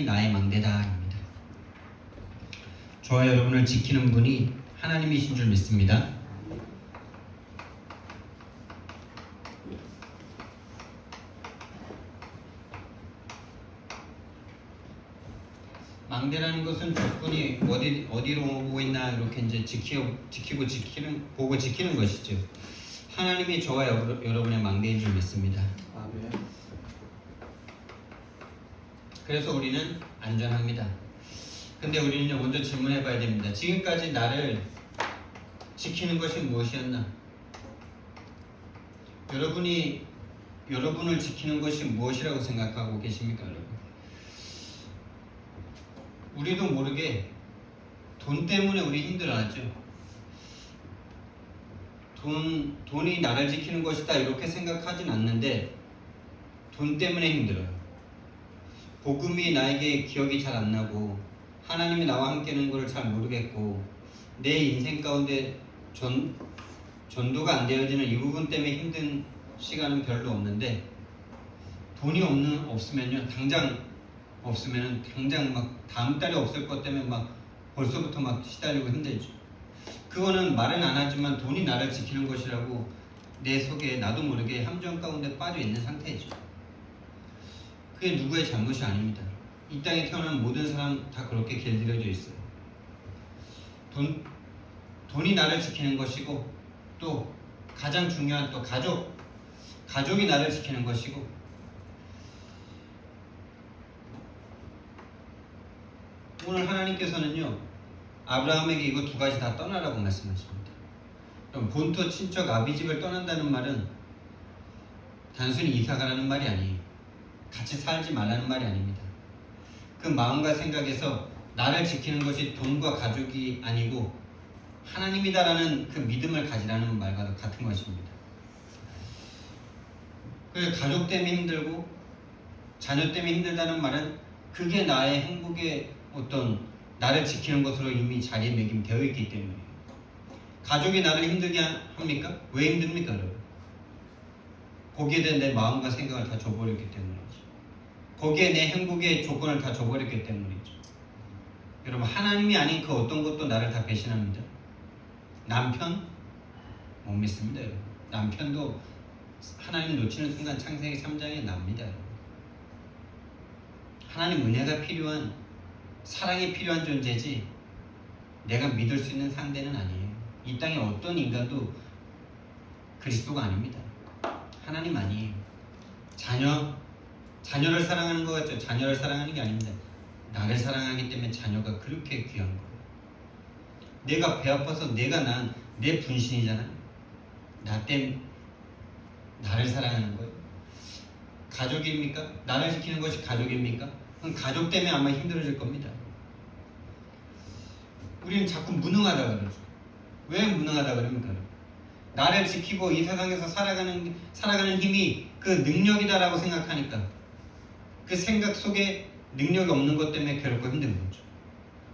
하나님이 나의 망대다입니다. 저와 여러분을 지키는 분이 하나님이신 줄 믿습니다. 망대라는 것은 적군이 어디로 오고 있나 이렇게 이제 보고 지키는 것이죠. 하나님이 저와 여러분의 망대인 줄 믿습니다. 아멘. 그래서 우리는 안전합니다. 근데 우리는 먼저 질문해 봐야 됩니다. 지금까지 나를 지키는 것이 무엇이었나? 여러분을 지키는 것이 무엇이라고 생각하고 계십니까, 여러분? 우리도 모르게 돈 때문에 우리 힘들어하죠. 돈이 나를 지키는 것이다 이렇게 생각하진 않는데 돈 때문에 힘들어요. 복음이 나에게 기억이 잘 안 나고 하나님이 나와 함께하는 걸 잘 모르겠고 내 인생 가운데 전도가 안 되어지는 이 부분 때문에 힘든 시간은 별로 없는데 돈이 없으면요 당장 막 다음 달에 없을 것 때문에 막 벌써부터 막 시달리고 힘들죠. 그거는 말은 안 하지만 돈이 나를 지키는 것이라고 내 속에 나도 모르게 함정 가운데 빠져 있는 상태죠. 그게 누구의 잘못이 아닙니다. 이 땅에 태어난 모든 사람 다 그렇게 길들여져 있어요. 돈이 나를 지키는 것이고 또 가장 중요한 또 가족이 나를 지키는 것이고 오늘 하나님께서는요 아브라함에게 이거 두 가지 다 떠나라고 말씀하십니다. 그럼 본토 친척 아비집을 떠난다는 말은 단순히 이사가라는 말이 아니에요. 같이 살지 말라는 말이 아닙니다. 그 마음과 생각에서 나를 지키는 것이 돈과 가족이 아니고 하나님이다라는 그 믿음을 가지라는 말과 같은 것입니다. 그래서 가족 때문에 힘들고 자녀 때문에 힘들다는 말은 그게 나의 행복의 어떤 나를 지키는 것으로 이미 자리매김되어 있기 때문이에요. 가족이 나를 힘들게 합니까? 왜 힘듭니까, 여러분? 거기에 대한 내 마음과 생각을 다 줘버렸기 때문이죠. 거기에 내 행복의 조건을 다 줘버렸기 때문이죠. 여러분, 하나님이 아닌 그 어떤 것도 나를 다 배신합니다. 남편? 못 믿습니다, 여러분. 남편도 하나님 놓치는 순간 창세기 3장에 나옵니다, 여러분. 하나님 은혜가 필요한 사랑이 필요한 존재지 내가 믿을 수 있는 상대는 아니에요. 이 땅에 어떤 인간도 그리스도가 아닙니다. 하나님 아니에요. 자녀를 사랑하는 것 같죠? 자녀를 사랑하는 게 아닙니다. 나를 사랑하기 때문에 자녀가 그렇게 귀한 거예요. 내가 배 아파서 내가 난 내 분신이잖아요. 나 때문에 나를 사랑하는 거예요. 가족입니까? 나를 지키는 것이 가족입니까? 그럼 가족 때문에 아마 힘들어질 겁니다. 우리는 자꾸 무능하다 그러죠. 왜 무능하다 그럽니까? 나를 지키고 이 세상에서 살아가는 힘이 그 능력이다라고 생각하니까 그 생각 속에 능력이 없는 것 때문에 괴롭고 힘든 거죠.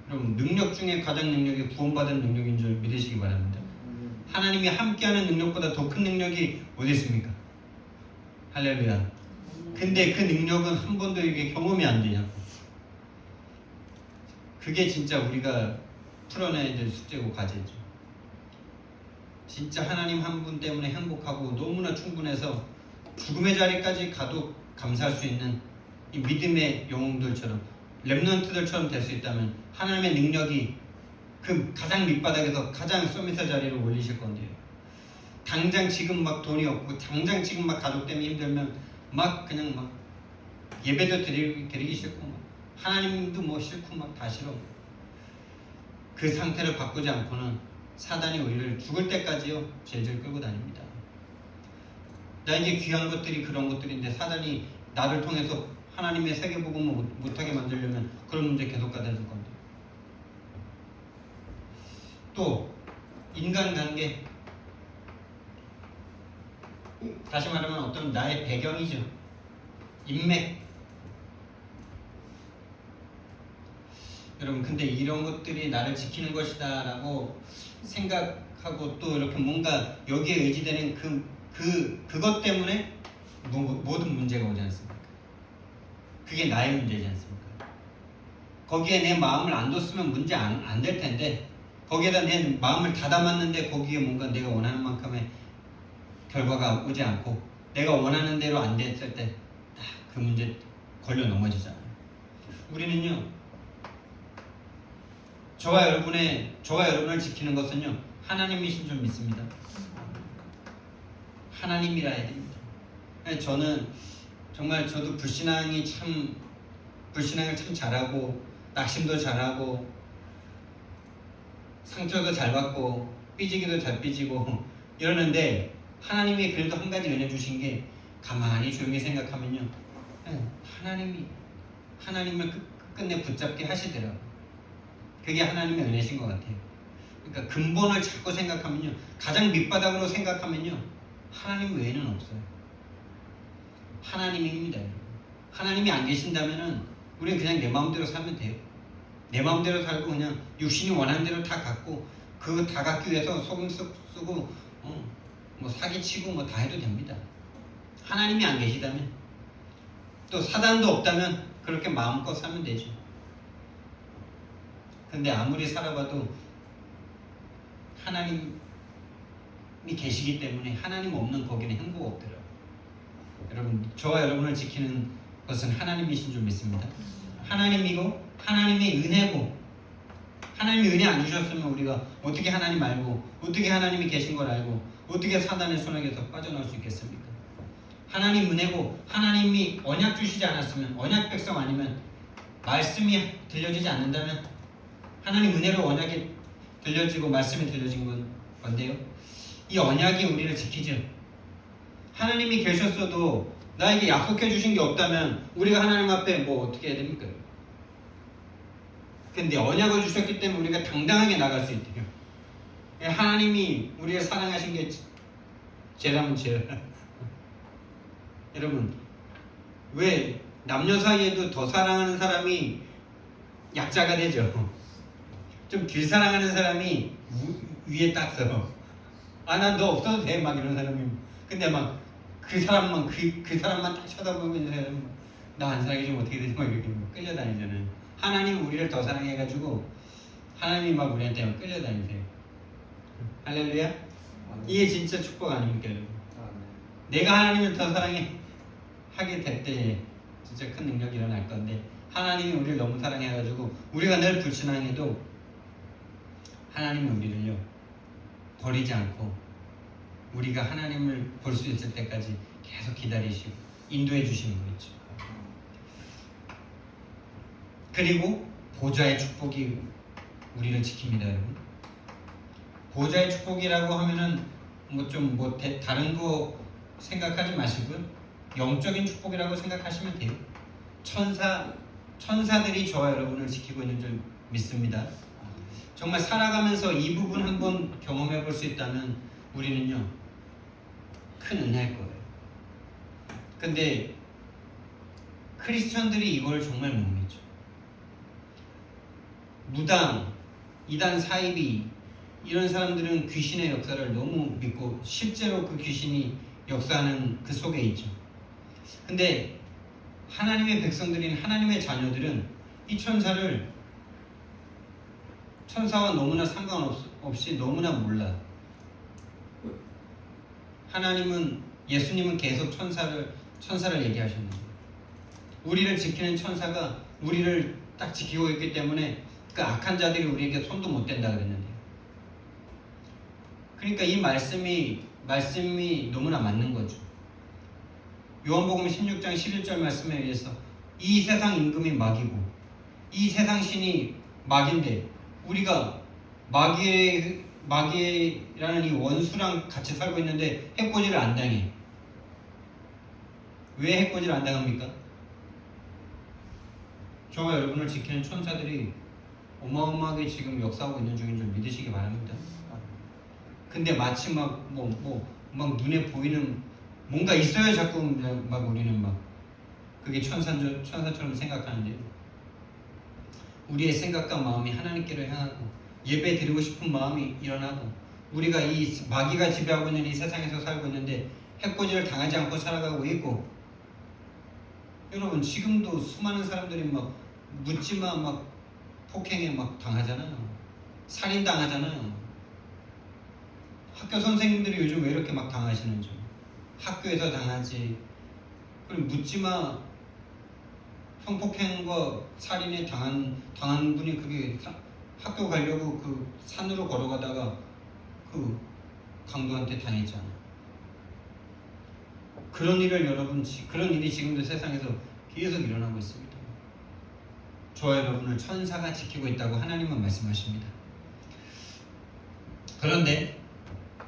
그럼 능력 중에 가장 능력이 구원받은 능력인 줄 믿으시기 바랍니다. 하나님이 함께하는 능력보다 더 큰 능력이 어디 있습니까? 할렐루야. 근데 그 능력은 한 번도 이게 경험이 안 되냐고. 그게 진짜 우리가 풀어내야 될 숙제고 과제죠. 진짜 하나님 한 분 때문에 행복하고 너무나 충분해서 죽음의 자리까지 가도 감사할 수 있는 이 믿음의 영웅들처럼 렘넌트들처럼 될 수 있다면 하나님의 능력이 그 가장 밑바닥에서 가장 서밋의 자리로 올리실 건데요. 당장 지금 막 돈이 없고 당장 지금 막 가족 때문에 힘들면 막 그냥 막 예배도 드리기 싫고 막 하나님도 뭐 싫고 막 다 싫어. 그 상태를 바꾸지 않고는 사단이 우리를 죽을 때까지요 질질 끌고 다닙니다. 나에게 귀한 것들이 그런 것들인데 사단이 나를 통해서 하나님의 세계복음을 못하게 만들려면 그런 문제 계속 가져줄 건데. 또 인간관계, 다시 말하면 어떤 나의 배경이죠. 인맥. 여러분, 근데 이런 것들이 나를 지키는 것이다 라고 생각하고 또 이렇게 뭔가 여기에 의지되는 그것 때문에 모든 문제가 오지 않습니까? 그게 나의 문제지 않습니까? 거기에 내 마음을 안 뒀으면 문제 안 될 텐데 거기에다 내 마음을 다 담았는데 거기에 뭔가 내가 원하는 만큼의 결과가 오지 않고 내가 원하는 대로 안 됐을 때 그 문제 걸려 넘어지잖아요. 우리는요, 저와 여러분을 지키는 것은요 하나님이신 줄 믿습니다. 하나님이라 해야 됩니다. 저는 정말 저도 불신앙을 참 잘하고 낙심도 잘하고 상처도 잘 받고 삐지기도 잘 삐지고 이러는데 하나님이 그래도 한 가지 은혜 주신 게 가만히 조용히 생각하면요 하나님을 끝끝내 붙잡게 하시더라고요. 그게 하나님의 은혜신 것 같아요. 그러니까 근본을 자꾸 생각하면요 가장 밑바닥으로 생각하면요 하나님 외에는 없어요. 하나님입니다. 하나님이 안 계신다면은 우리는 그냥 내 마음대로 살면 돼요. 내 마음대로 살고 그냥 육신이 원하는 대로 다 갖고 그거 다 갖기 위해서 속임 쓰고 뭐 사기치고 뭐 다 해도 됩니다. 하나님이 안 계시다면 또 사단도 없다면 그렇게 마음껏 살면 되죠. 근데 아무리 살아봐도 하나님이 계시기 때문에 하나님 없는 거기는 행복 없더라고요. 여러분, 저와 여러분을 지키는 것은 하나님이신 줄 믿습니다. 하나님이고 하나님의 은혜고 하나님이 은혜 안 주셨으면 우리가 어떻게 하나님 알고 어떻게 하나님이 계신 걸 알고 어떻게 사단의 손에게서 빠져나올 수 있겠습니까? 하나님 은혜고 하나님이 언약 주시지 않았으면 언약 백성 아니면 말씀이 들려지지 않는다면 하나님 은혜로 언약이 들려지고 말씀이 들려진 건데요. 이 언약이 우리를 지키죠. 하나님이 계셨어도 나에게 약속해 주신 게 없다면 우리가 하나님 앞에 뭐 어떻게 해야 됩니까? 근데 언약을 주셨기 때문에 우리가 당당하게 나갈 수 있대요. 하나님이 우리를 사랑하신 게 죄라면 죄라. 여러분, 왜 남녀 사이에도 더 사랑하는 사람이 약자가 되죠? 좀 덜 사랑하는 사람이 위에 딱 서. 난 너 없어도 돼. 막 이런 사람이. 근데 막 그 사람만 딱 쳐다보고 있는 사람이 나 안 사랑해주면 어떻게 되지? 막 이렇게 끌려다니잖아요. 하나님은 우리를 더 사랑해가지고 하나님이 막 우리한테 막 끌려다니세요. 할렐루야? 이게 진짜 축복 아닙니까, 여러분? 내가 하나님을 더 사랑하게 될 때 진짜 큰 능력이 일어날 건데 하나님이 우리를 너무 사랑해가지고 우리가 늘 불신앙해도 하나님은 우리를요 버리지 않고 우리가 하나님을 볼 수 있을 때까지 계속 기다리시고 인도해 주시는 거 있죠. 그리고 보좌의 축복이 우리를 지킵니다, 여러분. 보좌의 축복이라고 하면은 다른 거 생각하지 마시고요. 영적인 축복이라고 생각하시면 돼요. 천사들이 저와 여러분을 지키고 있는 줄 믿습니다. 정말 살아가면서 이 부분 한번 경험해 볼 수 있다면 우리는요 큰 은혜일 거예요. 근데 크리스천들이 이걸 정말 못 믿죠. 무당, 이단 사이비 이런 사람들은 귀신의 역사를 너무 믿고 실제로 그 귀신이 역사하는 그 속에 있죠. 근데 하나님의 백성들인 하나님의 자녀들은 이 천사와 너무나 상관없이 너무나 몰라. 예수님은 계속 천사를 얘기하셨는데 우리를 지키는 천사가 우리를 딱 지키고 있기 때문에 그 악한 자들이 우리에게 손도 못 댄다 그랬는데요. 그러니까 이 말씀이 너무나 맞는 거죠. 요한복음 16장 11절 말씀에 의해서 이 세상 임금이 마귀고 이 세상 신이 마귀인데 우리가 마귀라는 이 원수랑 같이 살고 있는데 해코지를 안 당해. 왜 해코지를 안 당합니까? 저와 여러분을 지키는 천사들이 어마어마하게 지금 역사하고 있는 중인 줄 믿으시기 바랍니다. 근데 마치 막 눈에 보이는 뭔가 있어야 자꾸 막 우리는 막 그게 천사처럼 생각하는데요. 우리의 생각과 마음이 하나님께로 향하고 예배 드리고 싶은 마음이 일어나고 우리가 이 마귀가 지배하고 있는 이 세상에서 살고 있는데 해코지를 당하지 않고 살아가고 있고 여러분 지금도 수많은 사람들이 막 묻지마 막 폭행에 막 당하잖아요. 살인 당하잖아요. 학교 선생님들이 요즘 왜 이렇게 막 당하시는지. 학교에서 당하지. 그럼 묻지마. 성폭행과 살인에 당한 분이 그게 학교 가려고 그 산으로 걸어가다가 그 강도한테 당했잖아. 그런 일이 지금도 세상에서 계속 일어나고 있습니다. 저와 여러분을 천사가 지키고 있다고 하나님은 말씀하십니다. 그런데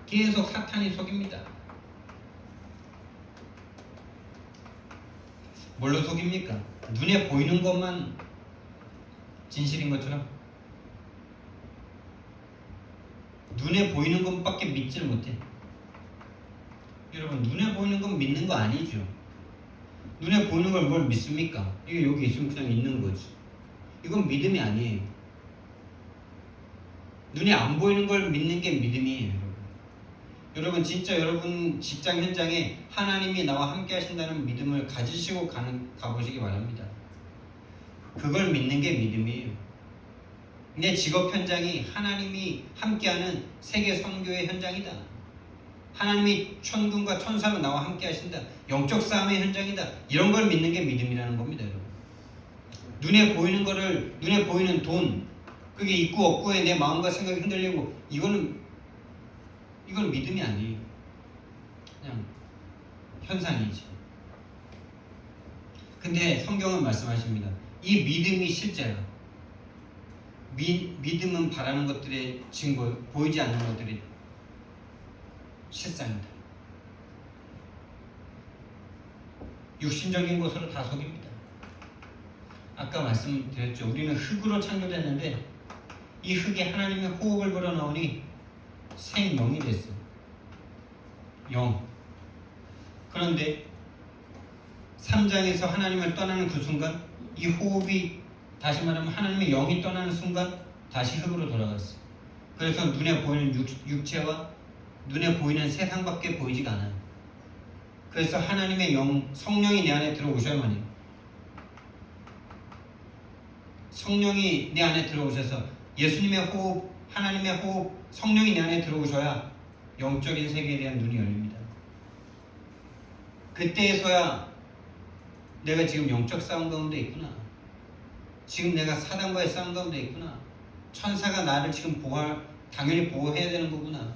계속 사탄이 속입니다. 뭘로 속입니까? 눈에 보이는 것만 진실인 것처럼 눈에 보이는 것밖에 믿질 못해. 여러분, 눈에 보이는 건 믿는 거 아니죠. 눈에 보이는 걸 뭘 믿습니까? 이게 여기 있으면 그냥 있는 거지. 이건 믿음이 아니에요. 눈에 안 보이는 걸 믿는 게 믿음이에요. 여러분, 진짜 여러분 직장 현장에 하나님이 나와 함께 하신다는 믿음을 가지시고 가보시기 바랍니다. 그걸 믿는 게 믿음이에요. 내 직업 현장이 하나님이 함께하는 세계 선교의 현장이다. 하나님이 천군과 천사로 나와 함께 하신다. 영적 싸움의 현장이다. 이런 걸 믿는 게 믿음이라는 겁니다, 여러분. 눈에 보이는 돈, 그게 있고 없고에 내 마음과 생각이 흔들리고, 이건 믿음이 아니에요. 그냥 현상이지. 근데 성경은 말씀하십니다. 이 믿음이 실제라. 믿음은 바라는 것들의 증거, 보이지 않는 것들의 실상이다. 육신적인 것으로 다 속입니다. 아까 말씀드렸죠. 우리는 흙으로 창조됐는데 이 흙에 하나님의 호흡을 불어넣으니 생명이 됐어요. 영. 그런데 3장에서 하나님을 떠나는 그 순간, 이 호흡이, 다시 말하면 하나님의 영이 떠나는 순간 다시 흙으로 돌아갔어요. 그래서 눈에 보이는 육체와 눈에 보이는 세상밖에 보이지가 않아요. 그래서 하나님의 영, 성령이 내 안에 들어오셔야만 해요. 성령이 내 안에 들어오셔서 예수님의 호흡, 하나님의 호흡, 성령이 내 안에 들어오셔야 영적인 세계에 대한 눈이 열립니다. 그때에서야 내가 지금 영적 싸움 가운데 있구나. 지금 내가 사단과의 싸움 가운데 있구나. 천사가 나를 지금 당연히 보호해야 되는 거구나.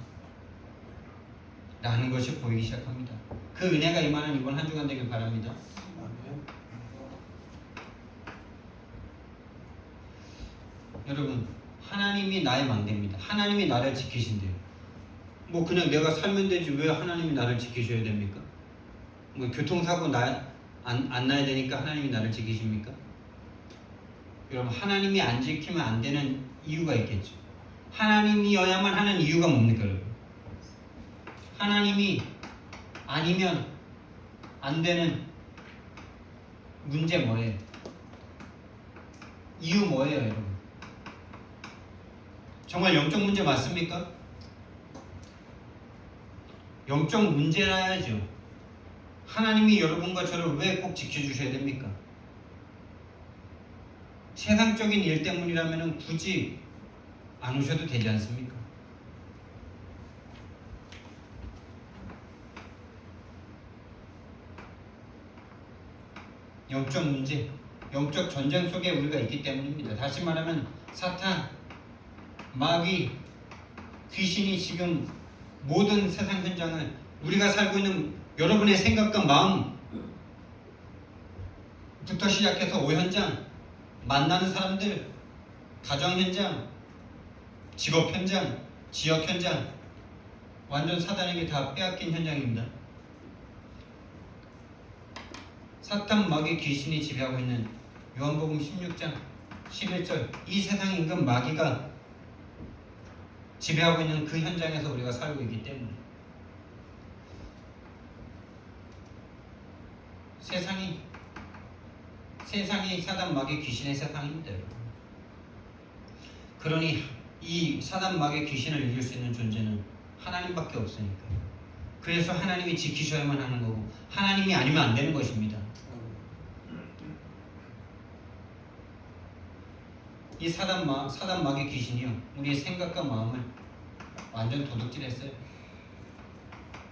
라는 것이 보이기 시작합니다. 그 은혜가 임하는 이번 한 주간 되길 바랍니다. 여러분, 하나님이 나의 망대입니다. 하나님이 나를 지키신대요. 뭐 그냥 내가 살면 되지 왜 하나님이 나를 지키셔야 됩니까? 뭐 교통사고 안 나야 되니까 하나님이 나를 지키십니까? 여러분, 하나님이 안 지키면 안 되는 이유가 있겠죠. 하나님이어야만 하는 이유가 뭡니까, 여러분? 하나님이 아니면 안 되는 문제 뭐예요? 이유 뭐예요, 여러분? 정말 영적 문제 맞습니까? 영적 문제라야죠. 하나님이 여러분과 저를 왜 꼭 지켜주셔야 됩니까? 세상적인 일 때문이라면 굳이 안 오셔도 되지 않습니까? 영적 문제, 영적 전쟁 속에 우리가 있기 때문입니다. 다시 말하면 사탄, 마귀, 귀신이 지금 모든 세상 현장을, 우리가 살고 있는 여러분의 생각과 마음부터 시작해서 오현장, 만나는 사람들, 가정 현장, 직업 현장, 지역 현장, 완전 사단에게 다 빼앗긴 현장입니다. 사탄, 마귀, 귀신이 지배하고 있는 요한복음 16장 11절, 이 세상 임금 마귀가 지배하고 있는 그 현장에서 우리가 살고 있기 때문에 세상이 사단, 마귀, 귀신의 세상입니다. 그러니 이 사단, 마귀, 귀신을 이길 수 있는 존재는 하나님밖에 없으니까. 그래서 하나님이 지키셔야만 하는 거고, 하나님이 아니면 안 되는 것입니다. 이 사단 마귀 귀신이요 우리의 생각과 마음을 완전 도둑질했어요.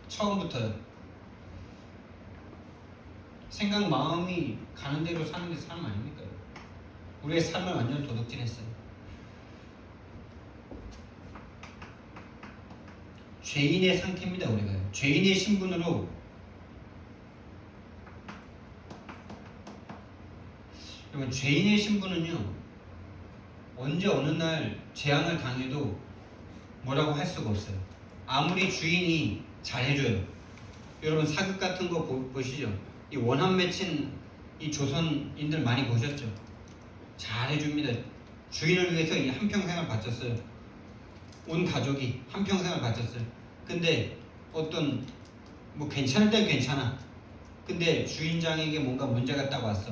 처음부터요. 생각 마음이 가는 대로 사는 게 삶 아닙니까? 우리의 삶을 완전 도둑질했어요. 죄인의 상태입니다. 우리가요. 죄인의 신분으로 그러면 죄인의 신분은요 언제 어느 날 재앙을 당해도 뭐라고 할 수가 없어요. 아무리 주인이 잘해줘요. 여러분 사극 같은 거 보시죠. 이 원한 맺힌 이 조선인들 많이 보셨죠? 잘해줍니다. 주인을 위해서 이 한평생을 바쳤어요. 온 가족이 한평생을 바쳤어요. 근데 어떤 뭐 괜찮을 땐 괜찮아. 근데 주인장에게 뭔가 문제가 딱 왔어.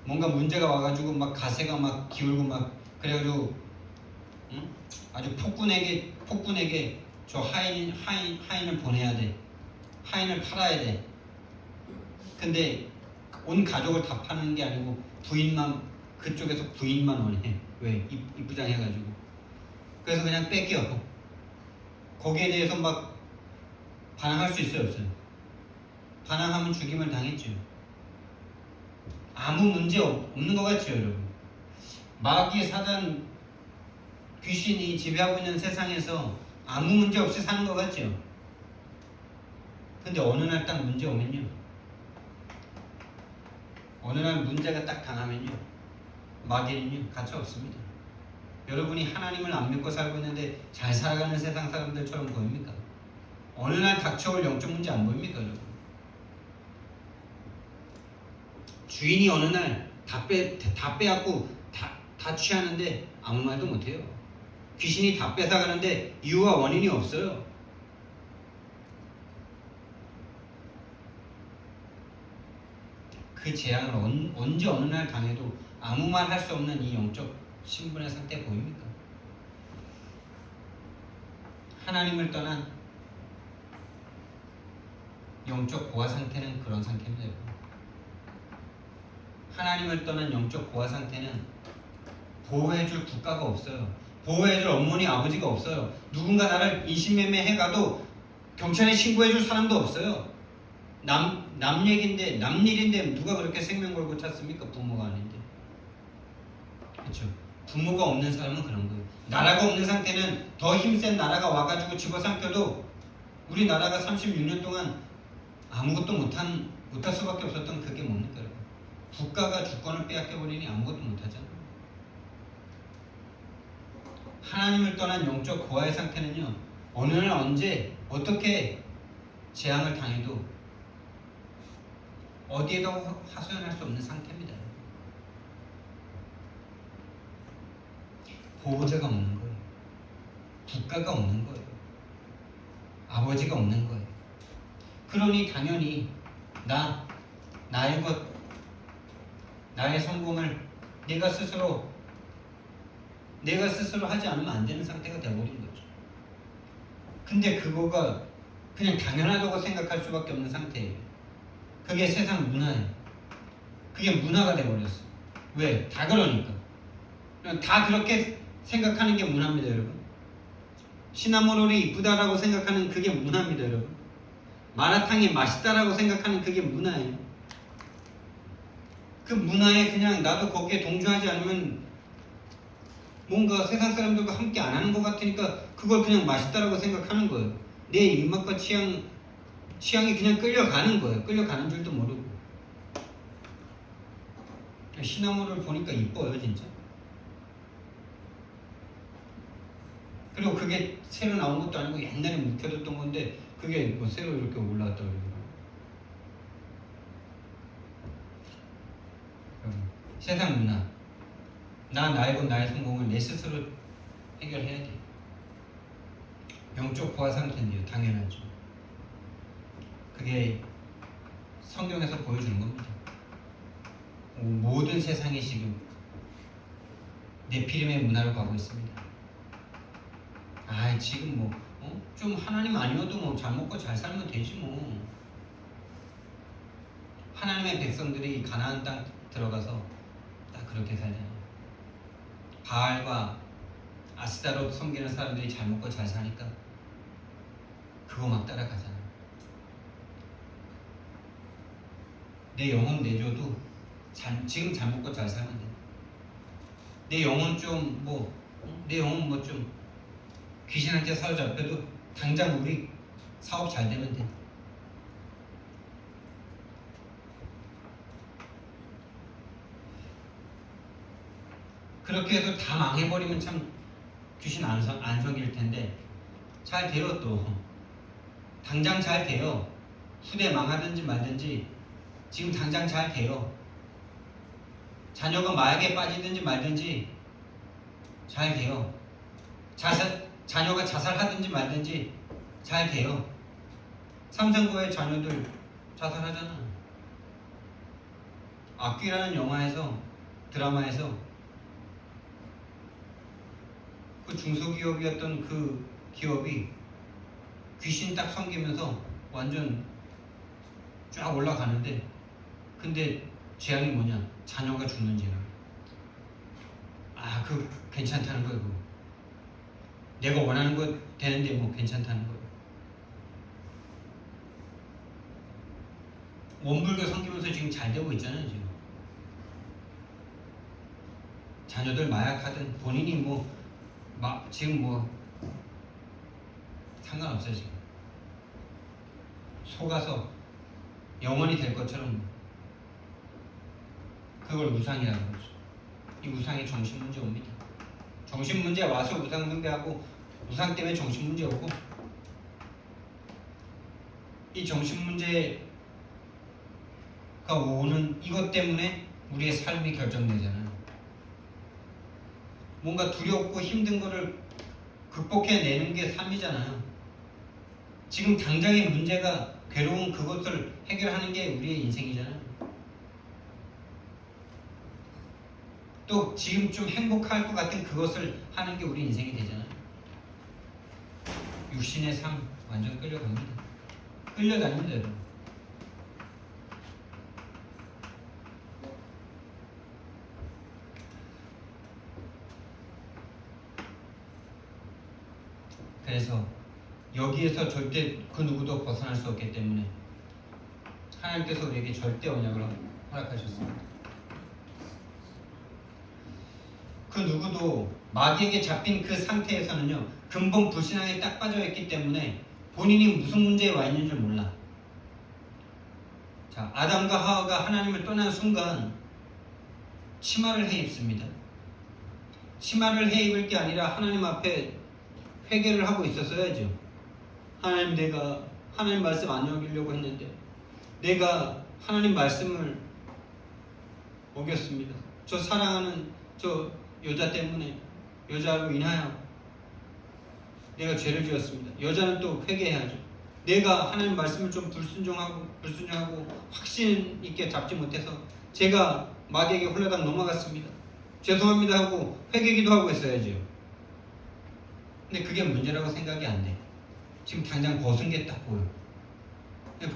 뭔가 문제가 와가지고 막 가세가 막 기울고 막 그래가지고 응? 아주 폭군에게 저 하인을 보내야 돼. 하인을 팔아야 돼. 근데 온 가족을 다 파는 게 아니고 부인만 그쪽에서 부인만 원해. 왜? 이쁘장해가지고. 그래서 그냥 뺏겨. 거기에 대해서 막 반항할 수 있어요, 없어요? 반항하면 죽임을 당했죠. 아무 문제 없는 것 같죠, 여러분? 마귀 사단 귀신이 지배하고 있는 세상에서 아무 문제 없이 사는 것 같죠? 근데 어느 날 딱 문제 오면요. 어느 날 문제가 딱 당하면요. 마귀는요, 가차 없습니다. 여러분이 하나님을 안 믿고 살고 있는데 잘 살아가는 세상 사람들처럼 보입니까? 어느 날 닥쳐올 영적 문제 안 보입니까, 여러분? 주인이 어느 날 다 빼앗고 다 취하는데 아무 말도 못해요. 귀신이 다 뺏어가는데 이유와 원인이 없어요. 그 재앙을 언제 어느 날 당해도 아무 말 할 수 없는 이 영적 신분의 상태 보입니까? 하나님을 떠난 영적 고아 상태는 그런 상태입니다. 하나님을 떠난 영적 고아 상태는 보호해줄 국가가 없어요. 보호해줄 어머니 아버지가 없어요. 누군가 나를 인신매매해가도 경찰에 신고해줄 사람도 없어요. 남 얘긴데 남 일인데 누가 그렇게 생명 걸고 찾습니까? 부모가 아닌데. 그렇죠. 부모가 없는 사람은 그런 거예요. 나라가 없는 상태는 더 힘센 나라가 와가지고 집어삼켜도 우리 나라가 36년 동안 아무것도 못할 수밖에 없었던 그게 뭡니까? 국가가 주권을 빼앗겨버리니 아무것도 못하잖아요. 하나님을 떠난 영적 고아의 상태는요. 어느 날 언제 어떻게 재앙을 당해도 어디에도 하소연할 수 없는 상태입니다. 보호자가 없는 거예요. 국가가 없는 거예요. 아버지가 없는 거예요. 그러니 당연히 나의 것, 나의 성공을 내가 스스로 하지 않으면 안 되는 상태가 되어버린 거죠. 근데 그거가 그냥 당연하다고 생각할 수밖에 없는 상태예요. 그게 세상 문화예요. 그게 문화가 되어버렸어요. 왜? 다 그러니까. 다 그렇게 생각하는 게 문화입니다, 여러분. 시나모롤이 이쁘다라고 생각하는 그게 문화입니다, 여러분. 마라탕이 맛있다라고 생각하는 그게 문화예요. 그 문화에 그냥 나도 거기에 동조하지 않으면 뭔가 세상 사람들과 함께 안 하는 것 같으니까 그걸 그냥 맛있다라고 생각하는 거예요. 내 입맛과 취향이 그냥 끌려가는 거예요. 끌려가는 줄도 모르고. 시나모를 보니까 이뻐요, 진짜. 그리고 그게 새로 나온 것도 아니고 옛날에 묵혀뒀던 건데 그게 뭐 새로 이렇게 올라왔다고 그러더라고요. 세상 문화. 나의 것, 나의 성공을 내 스스로 해결해야 돼. 영적 고아 상태인데요. 당연하죠. 그게 성경에서 보여주는 겁니다. 모든 세상이 지금 네피림의 문화로 가고 있습니다. 지금 좀 하나님 아니어도 뭐 잘 먹고 잘 살면 되지 뭐. 하나님의 백성들이 가나안 땅 들어가서 딱 그렇게 살잖아요. 바알과 아스타롯 섬기는 사람들이 잘 먹고 잘 사니까 그거 막 따라가잖아. 내 영혼 내줘도 지금 잘 먹고 잘 살면 돼. 내 영혼 내 영혼 좀 귀신한테 사로잡혀도 당장 우리 사업 잘 되면 돼. 그렇게 해서 다 망해버리면 참 귀신 안 섬길 텐데 잘 돼요. 또 당장 잘 돼요. 수대 망하든지 말든지 지금 당장 잘 돼요. 자녀가 마약에 빠지든지 말든지 잘 돼요. 자녀가 자살하든지 말든지 잘 돼요. 삼성고의 자녀들 자살하잖아. 악귀라는 드라마에서 그 중소기업이었던 그 기업이 귀신 딱 섬기면서 완전 쫙 올라가는데, 근데 재앙이 뭐냐? 자녀가 죽는 재앙. 그 괜찮다는 거예요. 그거. 내가 원하는 거 되는데 뭐 괜찮다는 거예요. 원불교 섬기면서 지금 잘 되고 있잖아요. 지금 자녀들 마약하든 본인이 지금 상관없어요. 지금 속아서 영원히 될 것처럼 그걸 우상이라고 그러죠. 이 우상이 정신 문제 옵니다. 정신 문제 와서 우상 숭배하고, 우상 때문에 정신 문제 오고, 이 정신 문제가 오는 이것 때문에 우리의 삶이 결정되잖아요. 뭔가 두렵고 힘든 거를 극복해내는 게 삶이잖아요. 지금 당장의 문제가 괴로운 그것을 해결하는 게 우리의 인생이잖아요. 또 지금 좀 행복할 것 같은 그것을 하는 게 우리 인생이 되잖아요. 육신의 삶 완전 끌려갑니다. 끌려다닙니다, 여러분. 그래서 여기에서 절대 그 누구도 벗어날 수 없기 때문에 하나님께서 우리에게 절대 언약을 허락하셨습니다. 그 누구도 마귀에게 잡힌 그 상태에서는요, 근본 불신앙에 딱 빠져있기 때문에 본인이 무슨 문제에 와 있는 줄 몰라. 자, 아담과 하와가 하나님을 떠난 순간 치마를 해입습니다. 치마를 해입을 게 아니라 하나님 앞에 회개를 하고 있었어야죠. 하나님, 내가 하나님 말씀 안 여기려고 했는데 내가 하나님 말씀을 어겼습니다. 저 사랑하는 저 여자 때문에, 여자로 인하여 내가 죄를 지었습니다. 여자는 또 회개해야죠. 내가 하나님 말씀을 좀 불순종하고 확신 있게 잡지 못해서 제가 마귀에게 홀라당 넘어갔습니다. 죄송합니다 하고 회개기도 하고 있어야죠. 근데 그게 문제라고 생각이 안 돼. 지금 당장 벗은 게 딱 보여.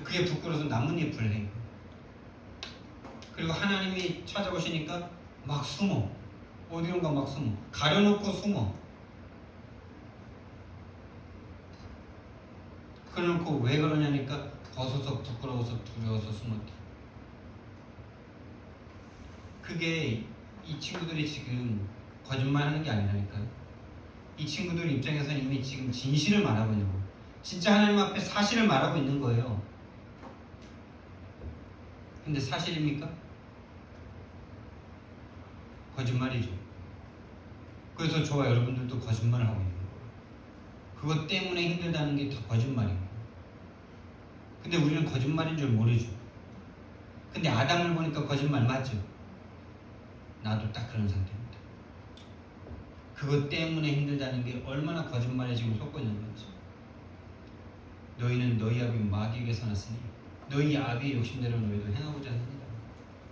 그게 부끄러워서 나뭇잎을 해. 그리고 하나님이 찾아오시니까 막 숨어. 어디론가 막 숨어. 가려놓고 숨어. 그래놓고 왜 그러냐니까 벗어서 부끄러워서 두려워서 숨었다. 그게 이 친구들이 지금 거짓말하는 게 아니라니까요. 이 친구들 입장에서는 이미 지금 진실을 말하고 있는 거예요. 진짜 하나님 앞에 사실을 말하고 있는 거예요. 근데 사실입니까? 거짓말이죠. 그래서 저와 여러분들도 거짓말을 하고 있는 거예요. 그것 때문에 힘들다는 게 다 거짓말이에요. 근데 우리는 거짓말인 줄 모르죠. 근데 아담을 보니까 거짓말 맞죠? 나도 딱 그런 상태입니다. 그것 때문에 힘들다는 게 얼마나 거짓말에 지금 속고 있는 건지. 너희는 너희 아비 마귀에게서 났으니 너희 아비의 욕심대로 너희도 행하고자 하느니라.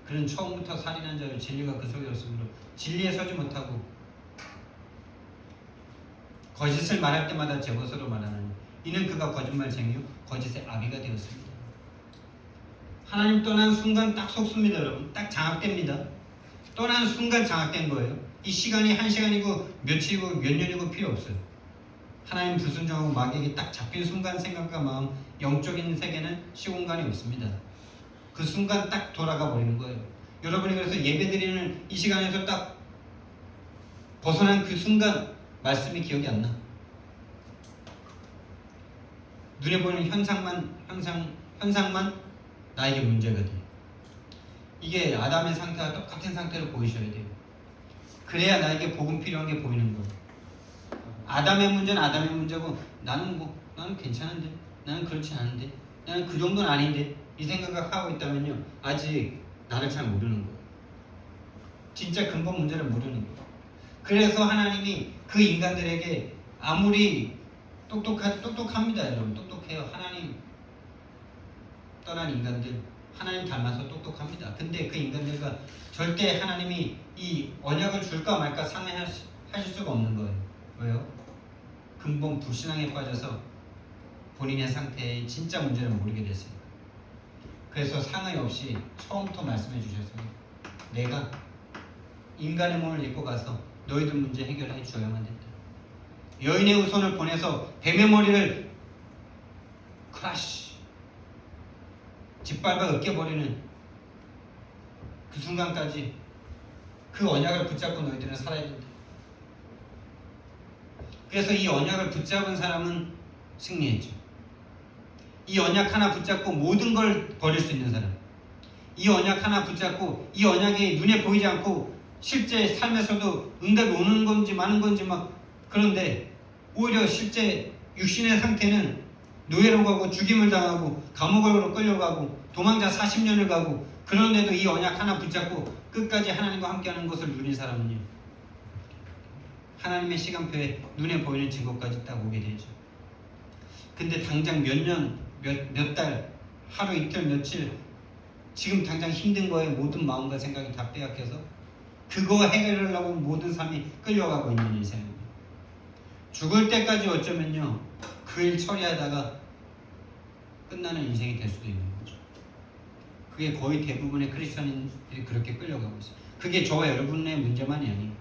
그는 처음부터 살인한 자요 진리가 그 속에 없으므로 진리에 서지 못하고 거짓을 말할 때마다 제 것으로 말하느니 이는 그가 거짓말쟁이요 거짓의 아비가 되었습니다. 하나님 떠난 순간 딱 속습니다. 여러분 딱 장악됩니다. 떠나는 순간 장악된 거예요. 이 시간이 1시간이고 며칠이고 몇 년이고 필요 없어요. 하나님 불순종하고 마귀에게 딱 잡힌 순간 생각과 마음, 영적인 세계는 시공간이 없습니다. 그 순간 딱 돌아가 버리는 거예요. 여러분이 그래서 예배드리는 이 시간에서 딱 벗어난 그 순간 말씀이 기억이 안 나. 눈에 보이는 현상만 나에게 문제가 돼. 이게 아담의 상태와 똑같은 상태로 보이셔야 돼요. 그래야 나에게 복음 필요한 게 보이는 거예요. 아담의 문제는 아담의 문제고 나는 괜찮은데, 나는 그렇지 않은데, 나는 그 정도는 아닌데 이 생각을 하고 있다면요, 아직 나를 잘 모르는 거예요. 진짜 근본 문제를 모르는 거예요. 그래서 하나님이 그 인간들에게 아무리 똑똑합니다. 여러분 똑똑해요. 하나님 떠난 인간들, 하나님 닮아서 똑똑합니다. 근데 그 인간들과 절대 하나님이 이 언약을 줄까 말까 상의하실 수가 없는 거예요. 왜요? 근본 불신앙에 빠져서 본인의 상태의 진짜 문제를 모르게 됐어요. 그래서 상의 없이 처음부터 말씀해 주셔서 내가 인간의 몸을 입고 가서 너희들 문제 해결해 줘야만 된다. 여인의 후손을 보내서 뱀의 머리를 크라쉬 짓밟아 으깨버리는 그 순간까지 그 언약을 붙잡고 너희들은 살아야 된다. 그래서 이 언약을 붙잡은 사람은 승리했죠. 이 언약 하나 붙잡고 모든 걸 버릴 수 있는 사람, 이 언약 하나 붙잡고 이 언약이 눈에 보이지 않고 실제 삶에서도 응답이 오는 건지 마는 건지 막 그런데 오히려 실제 육신의 상태는 노예로 가고 죽임을 당하고 감옥으로 끌려가고 도망자 40년을 가고, 그런데도 이 언약 하나 붙잡고 끝까지 하나님과 함께하는 것을 누린 사람은요, 하나님의 시간표에 눈에 보이는 증거까지 딱 오게 되죠. 근데 당장 몇 년, 몇 달, 하루 이틀 며칠 지금 당장 힘든 거에 모든 마음과 생각이 다 빼앗겨서 그거 해결하려고 모든 삶이 끌려가고 있는 인생입니다. 죽을 때까지 어쩌면요 그 일 처리하다가 끝나는 인생이 될 수도 있는 거죠. 그게 거의 대부분의 크리스천인들이 그렇게 끌려가고 있어요. 그게 저와 여러분의 문제만이 아니에요.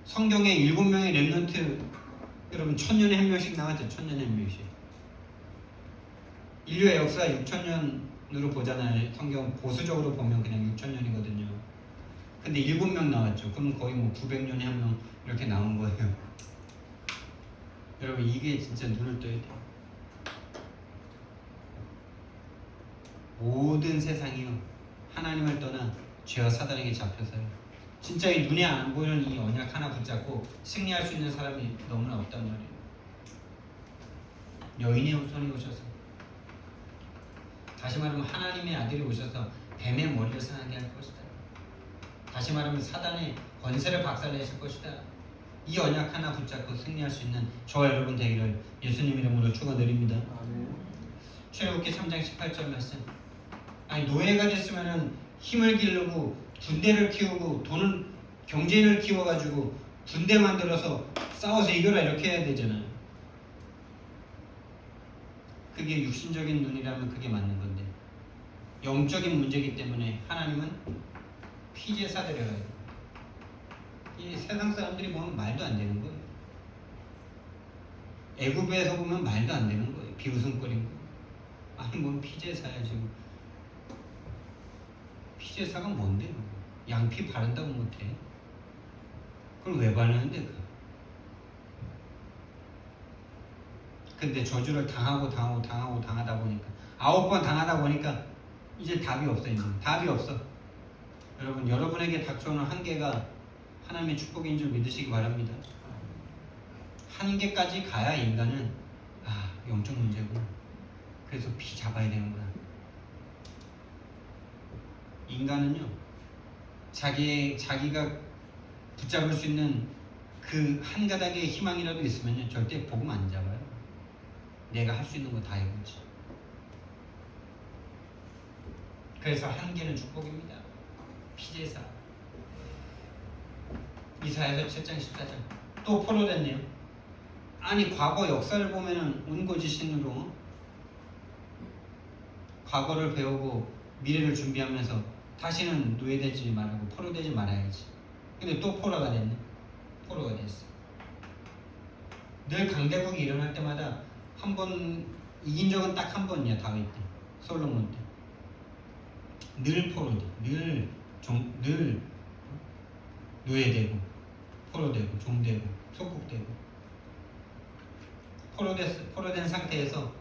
성경에 7명의 렘넌트, 여러분 1000년에 한 명씩 나왔죠. 1000년에 한 명씩. 인류의 역사 6000년으로 보잖아요. 성경 보수적으로 보면 그냥 6000년이거든요. 근데 7명 나왔죠. 그럼 거의 뭐 900년에 한 명 이렇게 나온 거예요. 여러분 이게 진짜 눈을 떠야 돼요. 모든 세상이요 하나님을 떠나 죄와 사단에게 잡혀서요 진짜 이 눈에 안 보이는 이 언약 하나 붙잡고 승리할 수 있는 사람이 너무나 없단 말이에요. 여인의 후손이 오셔서, 다시 말하면 하나님의 아들이 오셔서 뱀의 머리를 상하게 할 것이다. 다시 말하면 사단의 권세를 박살내실 것이다. 이 언약 하나 붙잡고 승리할 수 있는 저와 여러분 되기를 예수님 이름으로 축원드립니다. 출애굽기 3장 18절 말씀. 아니 노예가 됐으면은 힘을 기르고 군대를 키우고 돈을 경제인을 키워가지고 군대 만들어서 싸워서 이겨라 이렇게 해야 되잖아요. 그게 육신적인 눈이라면 그게 맞는 건데 영적인 문제이기 때문에 하나님은 피제사 드려야 돼요. 이 세상 사람들이 보면 말도 안 되는 거예요. 애굽에서 보면 말도 안 되는 거예요. 비웃음거리는 거. 아니 뭔 피제사야 지금. 피제사가 뭔데? 양피 바른다고 못해. 그걸 왜 바르는데? 근데 저주를 당하다 보니까 9번 당하다 보니까 이제 답이 없어. 이제 답이 없어. 여러분에게 닥쳐오는 한계가 하나님의 축복인 줄 믿으시기 바랍니다. 한계까지 가야 인간은 영적 문제구나. 그래서 피 잡아야 되는구나. 인간은요 자기가 붙잡을 수 있는 그 한 가닥의 희망이라도 있으면요 절대 복음 안 잡아요. 내가 할 수 있는 거 다 해보지. 그래서 한계는 축복입니다. 피제사. 이사야서 7장 14절 또 포로됐네요. 아니 과거 역사를 보면은 온고지신으로 과거를 배우고 미래를 준비하면서 다시는 노예되지 말고 포로되지 말아야지. 근데 또 포로가 됐네. 포로가 됐어. 늘 강대국이 일어날 때마다 한 번 이긴 적은 딱 한 번이야. 다윗 때, 솔로몬 때. 늘 포로돼. 늘 노예되고 포로되고 종되고 속국되고 포로된 상태에서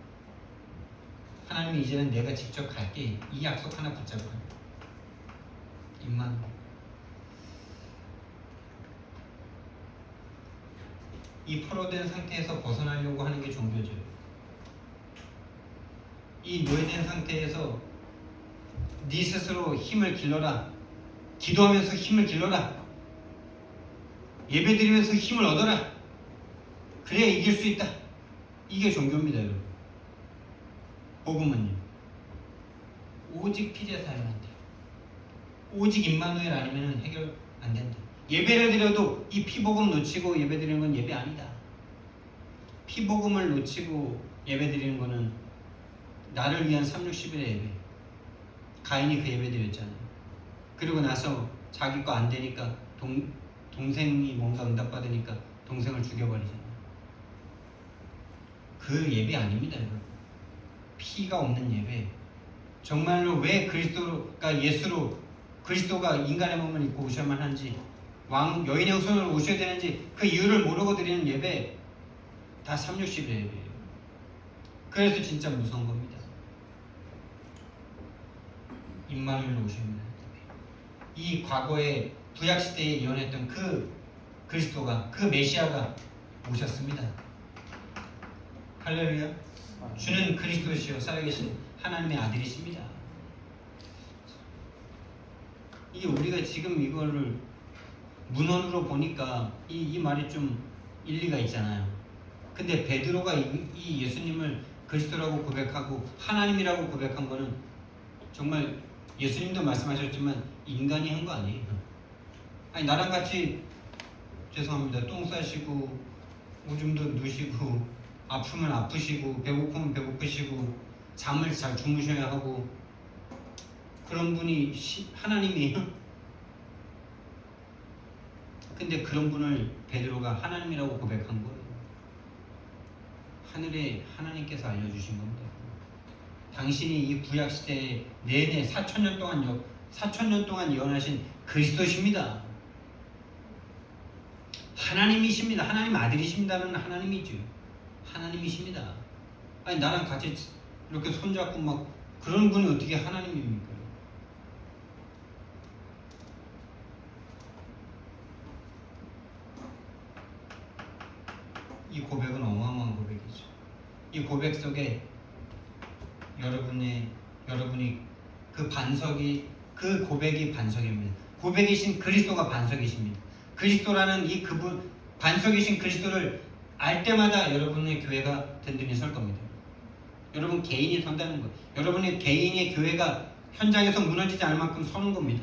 하나님이 이제는 내가 직접 갈게, 이 약속 하나 붙잡고 임만. 이 포로된 상태에서 벗어나려고 하는 게 종교죠. 이 노예된 상태에서 네 스스로 힘을 길러라. 기도하면서 힘을 길러라. 예배드리면서 힘을 얻어라. 그래야 이길 수 있다. 이게 종교입니다, 여러분. 복음은요, 오직 피제사여야 한다. 오직 임마누엘 아니면 해결 안 된다. 예배를 드려도 이 피복음 놓치고 예배 드리는 건 예배 아니다. 피복음을 놓치고 예배 드리는 거는 나를 위한 360일의 예배. 가인이 그 예배 드렸잖아요. 그리고 나서 자기 거 안 되니까 동생이 뭔가 응답받으니까 동생을 죽여버리잖아요. 그 예배 아닙니다, 여러분. 피가 없는 예배. 정말로 왜 그리스도가 예수로 그리스도가 인간의 몸을 입고 오셔야만 하는지, 여인의 후손으로 오셔야 되는지 그 이유를 모르고 드리는 예배, 다 360의 예배예요. 그래서 진짜 무서운 겁니다. 임마누엘로 오십니다. 이 과거의 구약시대에 예언했던 그 그리스도가, 그 메시아가 오셨습니다. 할렐루야. 주는 그리스도시요 살아계신 하나님의 아들이십니다. 이게 우리가 지금 이거를 문헌으로 보니까 이 말이 좀 일리가 있잖아요. 근데 베드로가 이 예수님을 그리스도라고 고백하고 하나님이라고 고백한 거는 정말 예수님도 말씀하셨지만 인간이 한 거 아니에요. 아니, 나랑 같이 죄송합니다. 똥 싸시고 오줌도 누시고 아프면 아프시고 배고프면 배고프시고 잠을 잘 주무셔야 하고 그런 분이 하나님이에요. 근데 그런 분을 베드로가 하나님이라고 고백한 거예요. 하늘에 하나님께서 알려주신 겁니다. 당신이 이 구약시대에 내내 4,000년 동안 예언하신 그리스도십니다. 하나님이십니다. 하나님 아들이십니다는 하나님이죠. 하나님이십니다. 아니, 나랑 같이 이렇게 손잡고 막 그런 분이 어떻게 하나님입니까? 이 고백은 어마어마한 고백이죠. 이 고백 속에 여러분이 그 고백이 반석입니다. 고백이신 그리스도가 반석이십니다. 그리스도라는 이 그분, 반석이신 그리스도를 알 때마다 여러분의 교회가 든든히 설 겁니다. 여러분 개인이 선다는 것, 여러분의 개인의 교회가 현장에서 무너지지 않을 만큼 서는 겁니다.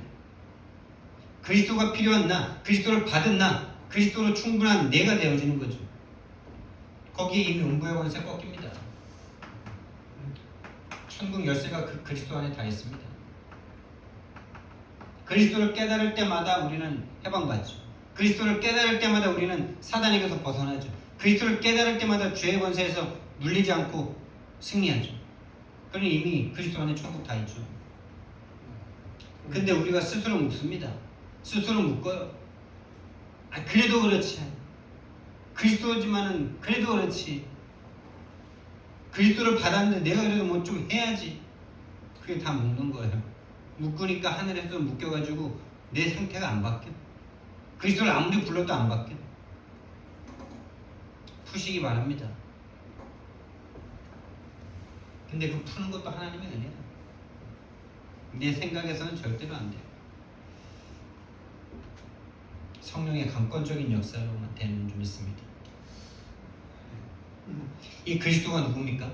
그리스도가 필요한 나, 그리스도를 받은 나, 그리스도로 충분한 내가 되어지는 거죠. 거기에 이미 음부의 권세 꺾입니다. 천국 열쇠가 그 그리스도 안에 다 있습니다. 그리스도를 깨달을 때마다 우리는 해방받죠. 그리스도를 깨달을 때마다 우리는 사단에게서 벗어나죠. 그리스도를 깨달을 때마다 죄의 권세에서 눌리지 않고 승리하죠. 그러니 이미 그리스도 안에 천국 다 있죠. 근데 우리가 스스로 묶습니다. 스스로 묶어요. 그래도 그렇지. 그리스도지만은 그래도 그렇지. 그리스도를 받았는데 내가 그래도 뭐 좀 해야지. 그게 다 묶는 거예요. 묶으니까 하늘에서 묶여가지고 내 상태가 안 바뀌어. 그리스도를 아무리 불러도 안 바뀌어. 푸시기 바랍니다. 근데 그 푸는 것도 하나님의 은혜야. 내 생각에서는 절대로 안 돼요. 성령의 강권적인 역사로만 되는 좀 있습니다. 이 그리스도가 누굽니까?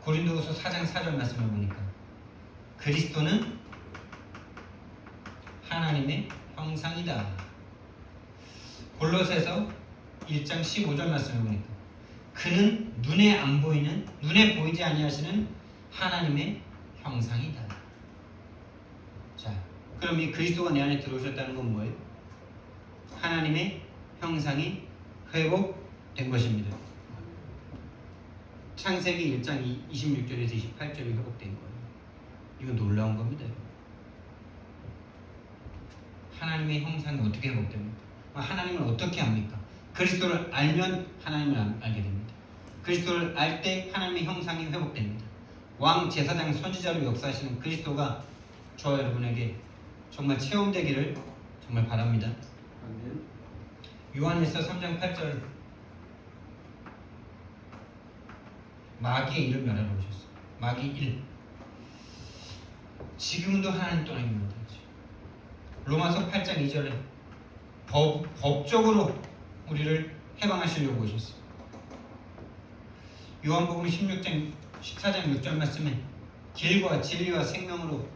고린도후서 4장 4절 말씀을 보니까 그리스도는 하나님의 형상이다. 골로새서 1장 15절 말씀을 보니까 그는 눈에 안 보이는, 눈에 보이지 아니하시는 하나님의 형상이다. 자, 그럼 이 그리스도가 내 안에 들어오셨다는 건 뭐예요? 하나님의 형상이 회복된 것입니다. 창세기 1장 26절에서 28절이 회복된 거예요. 이거 놀라운 겁니다. 하나님의 형상이 어떻게 회복됩니까? 하나님을 어떻게 압니까? 그리스도를 알면 하나님을 알게 됩니다. 그리스도를 알 때 하나님의 형상이 회복됩니다. 왕, 제사장, 선지자로 역사하시는 그리스도가 저와 여러분에게 정말 체험되기를 정말 바랍니다. 아멘. 요한일서 3장 8절 마귀의 일을 멸하러 오셨어요. 마귀 1. 지금도 하나님 떠나기 못하죠. 로마서 8장 2절에 법적으로 우리를 해방하시려고 오셨어요. 요한복음 16장 14장 6절 말씀에 길과 진리와 생명으로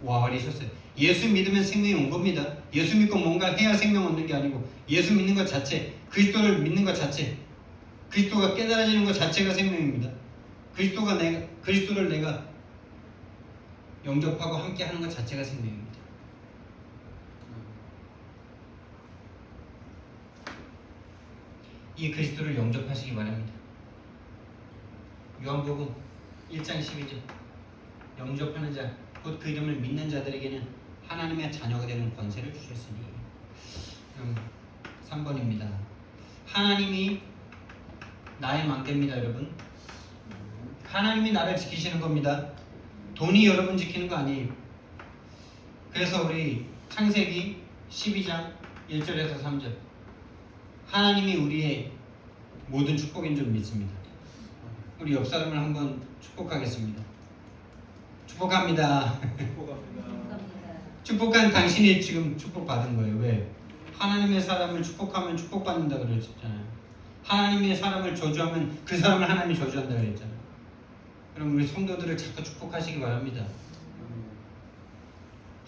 와버리셨어요. 예수 믿으면 생명이 온 겁니다. 예수 믿고 뭔가 해야 생명 얻는 게 아니고 예수 믿는 것 자체, 그리스도를 믿는 것 자체, 그리스도가 깨달아지는 것 자체가 생명입니다. 그리스도를 내가 영접하고 함께 하는 것 자체가 생명입니다. 이 그리스도를 영접하시기 바랍니다. 요한복음 1장 12절 영접하는 자, 곧 그 이름을 믿는 자들에게는 하나님의 자녀가 되는 권세를 주셨으니. 3번입니다. 하나님이 나의 망대입니다, 여러분. 하나님이 나를 지키시는 겁니다. 돈이 여러분 지키는 거 아니에요. 그래서 우리 창세기 12장 1절에서 3절 하나님이 우리의 모든 축복인 줄 믿습니다. 우리 옆 사람을 한번 축복하겠습니다. 축복합니다. 축복합니다. 축복한 당신이 지금 축복받은 거예요. 왜? 하나님의 사람을 축복하면 축복받는다 그랬잖아요. 하나님의 사람을 저주하면 그 사람을 하나님이 저주한다 그랬잖아요. 그럼 우리 성도들을 자꾸 축복하시기 바랍니다.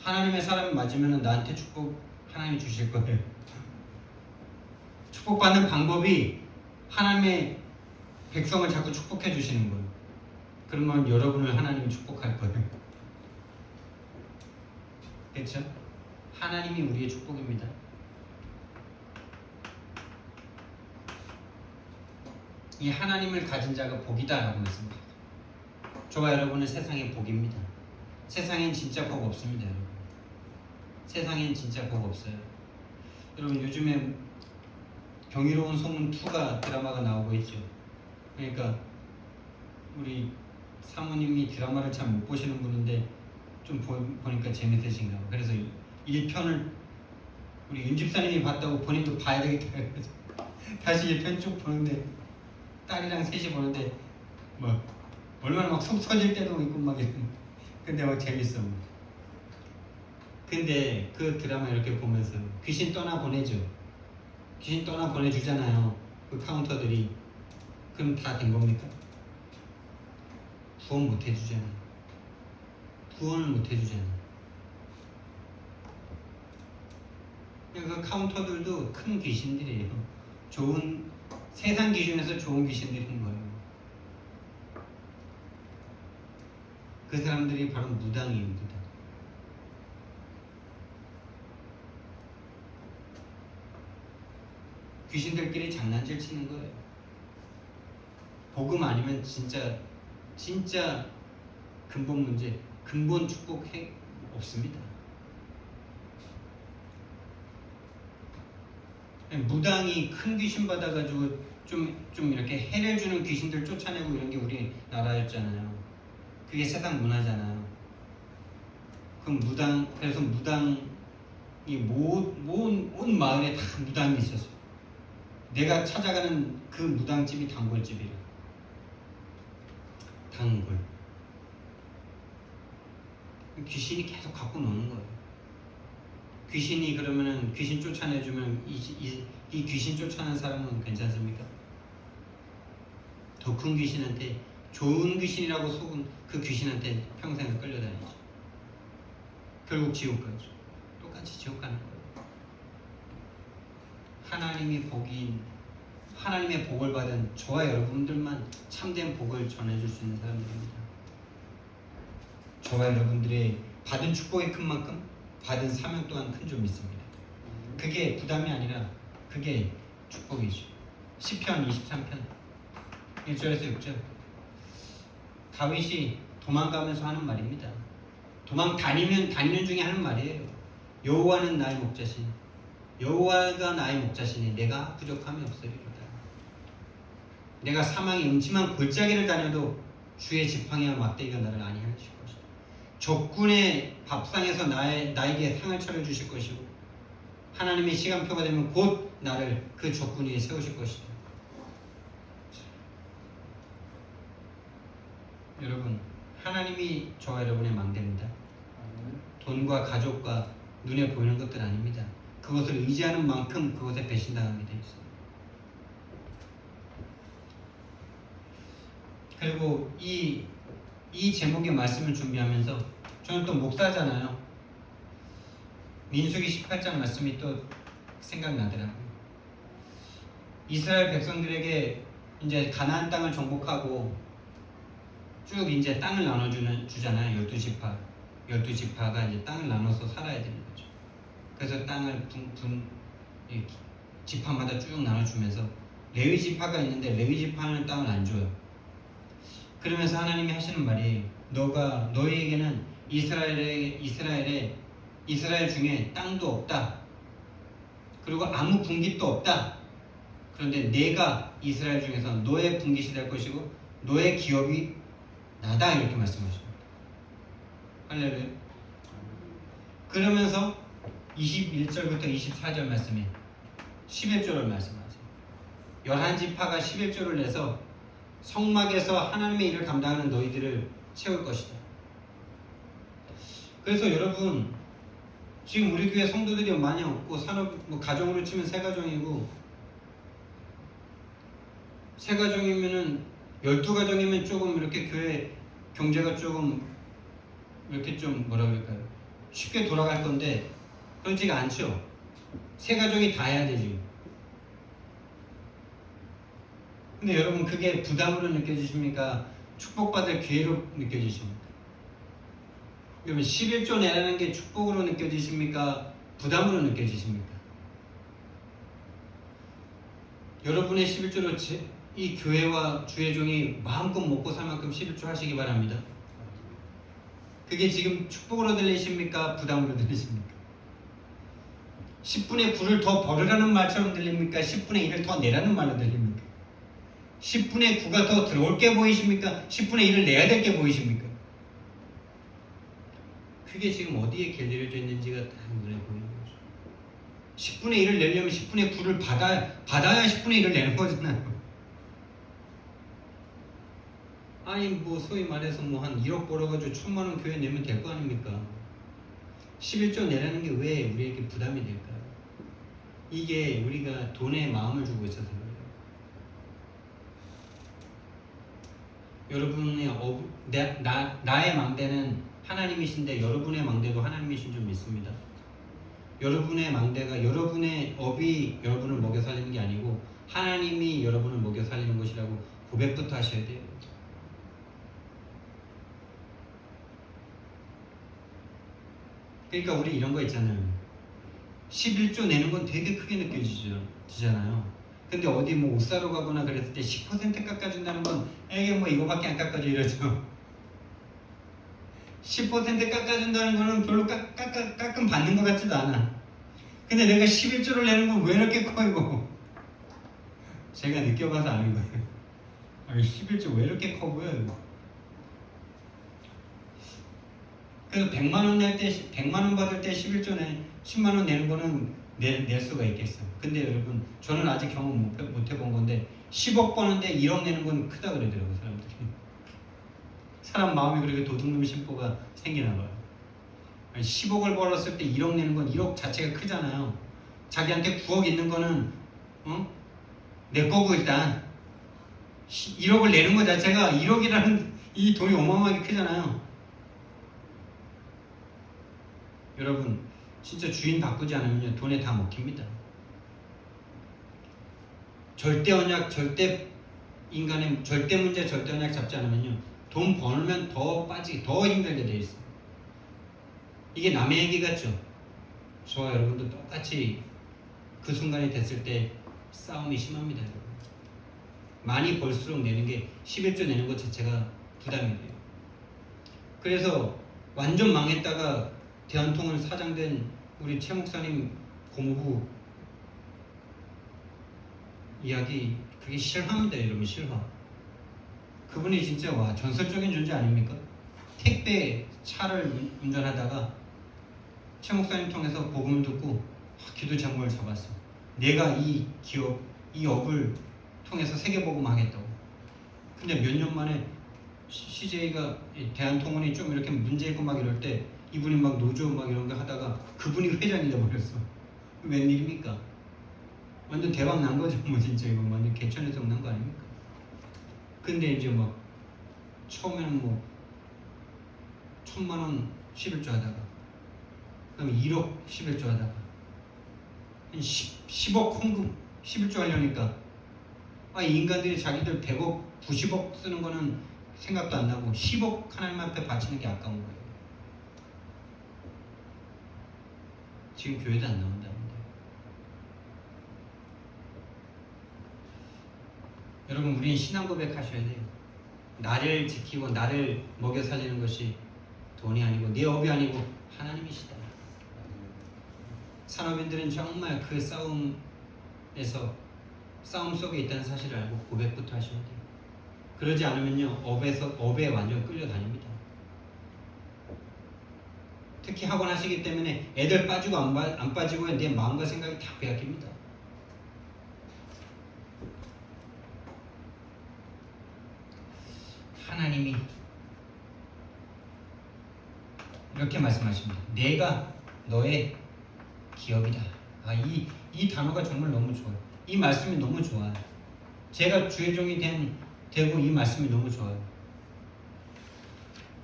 하나님의 사람 맞으면 나한테 축복 하나님이 주실 거예요. 축복받는 방법이 하나님의 백성을 자꾸 축복해 주시는 거예요. 그러면 여러분을 하나님이 축복할 거예요. 그렇죠? 하나님이 우리의 축복입니다. 이 하나님을 가진 자가 복이다라고 말씀드렸어요. 저와 여러분은 세상의 복입니다. 세상엔 진짜 복 없습니다, 여러분. 세상엔 진짜 복 없어요. 여러분 요즘에 경이로운 소문 2가 드라마가 나오고 있죠. 그러니까 우리 사모님이 드라마를 잘 못 보시는 분인데 좀 보니까 재밌으신가 봐요. 그래서 1편을 우리 윤 집사님이 봤다고 본인도 봐야 되겠다 그래서 다시 1편 쭉 보는데 딸이랑 셋이 보는데 뭐 얼마나 막 속 터질 때도 있고 막 근데 막 재밌어. 근데 그 드라마 이렇게 보면서 귀신 떠나 보내죠. 귀신 떠나 보내주잖아요. 그 카운터들이. 그럼 다 된 겁니까? 구원 못 해주잖아요. 구원을 못 해주잖아요. 그 카운터들도 큰 귀신들이에요. 좋은 세상 기준에서 좋은 귀신들인 거예요. 그 사람들이 바로 무당이에요, 무당. 귀신들끼리 장난질 치는 거예요. 복음 아니면 진짜 근본 문제, 근본 축복 없습니다. 무당이 큰 귀신 받아가지고 좀 이렇게 해를 주는 귀신들 쫓아내고 이런 게 우리나라였잖아요. 그게 세상 문화잖아요. 그럼 그래서 무당이 온 마을에 다 무당이 있었어요. 내가 찾아가는 그 무당집이 단골집이래. 단골. 귀신이 계속 갖고 노는 거예요. 귀신이 그러면은 귀신 쫓아내주면 이 귀신 쫓아낸 사람은 괜찮습니까? 더 큰 귀신한테 좋은 귀신이라고 속은 그 귀신한테 평생을 끌려다니죠. 결국 지옥 가죠. 똑같이 지옥 가는 거예요. 하나님의 복을 받은 저와 여러분들만 참된 복을 전해줄 수 있는 사람들입니다. 저와 여러분들의 받은 축복이 큰 만큼 받은 사명 또한 큰 줄 믿습니다. 그게 부담이 아니라 그게 축복이죠. 시편 23편 1절에서 6절. 다윗이 도망가면서 하는 말입니다. 다니는 중에 하는 말이에요. 여호와는 나의 목자시니 여호와가 나의 목자시니 내가 부족함이 없으리로다. 내가 사망의 음침한 골짜기를 다녀도 주의 지팡이와 막대기가 나를 안위하실 것이다. 적군의 밥상에서 나에게 상을 차려주실 것이고 하나님의 시간표가 되면 곧 나를 그 적군 위에 세우실 것이다. 여러분, 하나님이 저와 여러분의 망대입니다. 돈과 가족과 눈에 보이는 것들 아닙니다. 그것을 의지하는 만큼 그것에 배신당하게 되어 있습니다. 그리고 이 제목의 말씀을 준비하면서 저는 또 목사잖아요. 민수기 18장 말씀이 또 생각나더라고요. 이스라엘 백성들에게 이제 가나안 땅을 정복하고 쭉 이제 땅을 나눠주잖아요. 12지파가 이제 땅을 나눠서 살아야 되는 거죠. 그래서 땅을 지파마다 쭉 나눠주면서 레위 지파가 있는데 레위 지파는 땅을 안 줘요. 그러면서 하나님이 하시는 말이 너희에게는 이스라엘 중에 땅도 없다. 그리고 아무 분깃도 없다. 그런데 내가 이스라엘 중에서 너의 분깃이 될 것이고 너의 기업이 나다. 이렇게 말씀하십니다. 할렐루야. 그러면서 21절부터 24절 말씀에 11조를 말씀하세요. 11지파가 11조를 내서 성막에서 하나님의 일을 감당하는 너희들을 채울 것이다. 그래서 여러분, 지금 우리 교회 성도들이 많이 없고 가정으로 치면 세 가정이고, 세 가정이면은 12가정이면 조금 이렇게 교회 경제가 조금 이렇게 좀 뭐라 그럴까요? 쉽게 돌아갈 건데 그렇지가 않죠. 세 가정이 다 해야 되지. 근데 여러분, 그게 부담으로 느껴지십니까? 축복받을 기회로 느껴지십니까? 그러면 11조 내라는 게 축복으로 느껴지십니까? 부담으로 느껴지십니까? 여러분의 11조로 이 교회와 주의 종이 마음껏 먹고 살 만큼 11조 하시기 바랍니다. 그게 지금 축복으로 들리십니까? 부담으로 들리십니까? 10분의 9를 더 벌으라는 말처럼 들립니까? 10분의 1을 더 내라는 말로 들립니까? 10분의 9가 더 들어올 게 보이십니까? 10분의 1을 내야 될 게 보이십니까? 그게 지금 어디에 길들여져 있는지가 딱 눈에 보이는 거죠. 10분의 1을 내려면 10분의 9를 받아야 10분의 1을 내는 거잖아요. 아니 뭐 소위 말해서 뭐 한 1억 벌어가지고 1,000만 원 교회 내면 될 거 아닙니까? 11조 내라는 게 왜 우리에게 부담이 될까요? 이게 우리가 돈에 마음을 주고 있어서 그래요. 여러분의 나의 망대는 하나님이신데 여러분의 망대도 하나님이신 줄 믿습니다. 여러분의 망대가 여러분의 업이 여러분을 먹여 살리는 게 아니고 하나님이 여러분을 먹여 살리는 것이라고 고백부터 하셔야 돼요. 그러니까 우리 이런 거 있잖아요. 11조 내는 건 되게 크게 느껴지잖아요. 근데 어디 뭐 옷 사러 가거나 그랬을 때 10% 깎아준다는 건 이게 뭐 이거밖에 안 깎아줘 이러죠. 10% 깎아준다는 거는 별로 깎음 받는 것 같지도 않아. 근데 내가 11조를 내는 건 왜 이렇게 커 이거? 제가 느껴봐서 아는 거예요. 아니 11조 왜 이렇게 커 보여 이거? 그래서 100만 원 낼 때 100만 원 받을 때 11조 10만 원 내는 거는 낼 수가 있겠어요. 근데 여러분, 저는 아직 경험 못 해본 건데 10억 버는데 1억 내는 건 크다 그러더라고요, 사람들이. 사람 마음이 그렇게 도둑놈 심보가 생기나 봐요. 10억을 벌었을 때 1억 내는 건 1억 자체가 크잖아요. 자기한테 9억 있는 거는 내 거고 일단 1억을 내는 것 자체가 1억이라는 이 돈이 어마어마하게 크잖아요. 여러분, 진짜 주인 바꾸지 않으면 돈에 다 먹힙니다. 절대 언약, 인간의 절대 문제, 절대 언약 잡지 않으면요, 돈 벌면 더 힘들게 돼 있어요. 이게 남의 얘기 같죠? 저와 여러분도 똑같이 그 순간이 됐을 때 싸움이 심합니다, 여러분. 많이 벌수록 내는 게 11조 내는 것 자체가 부담이 돼요. 그래서 완전 망했다가 대한통운 사장된 우리 최 목사님 고모부 이야기, 그게 실화입니다, 여러분. 실화. 그분이 진짜 와 전설적인 존재 아닙니까? 택배 차를 운전하다가 최 목사님 통해서 복음을 듣고 기도 제목을 잡았어. 내가 이 기업, 이 업을 통해서 세계 복음 하겠다고. 근데 몇 년 만에 CJ가 대한통운이 좀 이렇게 문제 있고 막 이럴 때 이분이 막 노조 막 이런 거 하다가 그분이 회장이 돼버렸어. 웬일입니까? 완전 대박 난 거죠, 뭐 진짜 이거 완전 개천에서 난 거 아닙니까? 근데 이제 막 처음에는 뭐 1,000만 원 11조 하다가 그다음에 1억 11조 하다가 한 10억 헌금 11조 하려니까 이 인간들이 자기들 100억 90억 쓰는 거는 생각도 안 나고 10억 하나님 앞에 바치는 게 아까운 거예요. 지금 교회도 안 나온다는데. 여러분, 우리는 신앙 고백하셔야 돼요. 나를 지키고 나를 먹여 살리는 것이 돈이 아니고 내 업이 아니고 하나님이시다. 산업인들은 정말 그 싸움 속에 있다는 사실을 알고 고백부터 하셔야 돼요. 그러지 않으면요, 업에 완전 끌려다닙니다. 특히 학원 하시기 때문에 애들 빠지고 안 빠지고 내 마음과 생각이 다 빼앗깁니다. 하나님이 이렇게 말씀하십니다. 내가 너의 기업이다. 이 단어가 정말 너무 좋아요. 이 말씀이 너무 좋아요. 제가 주의 종이 되고 이 말씀이 너무 좋아요.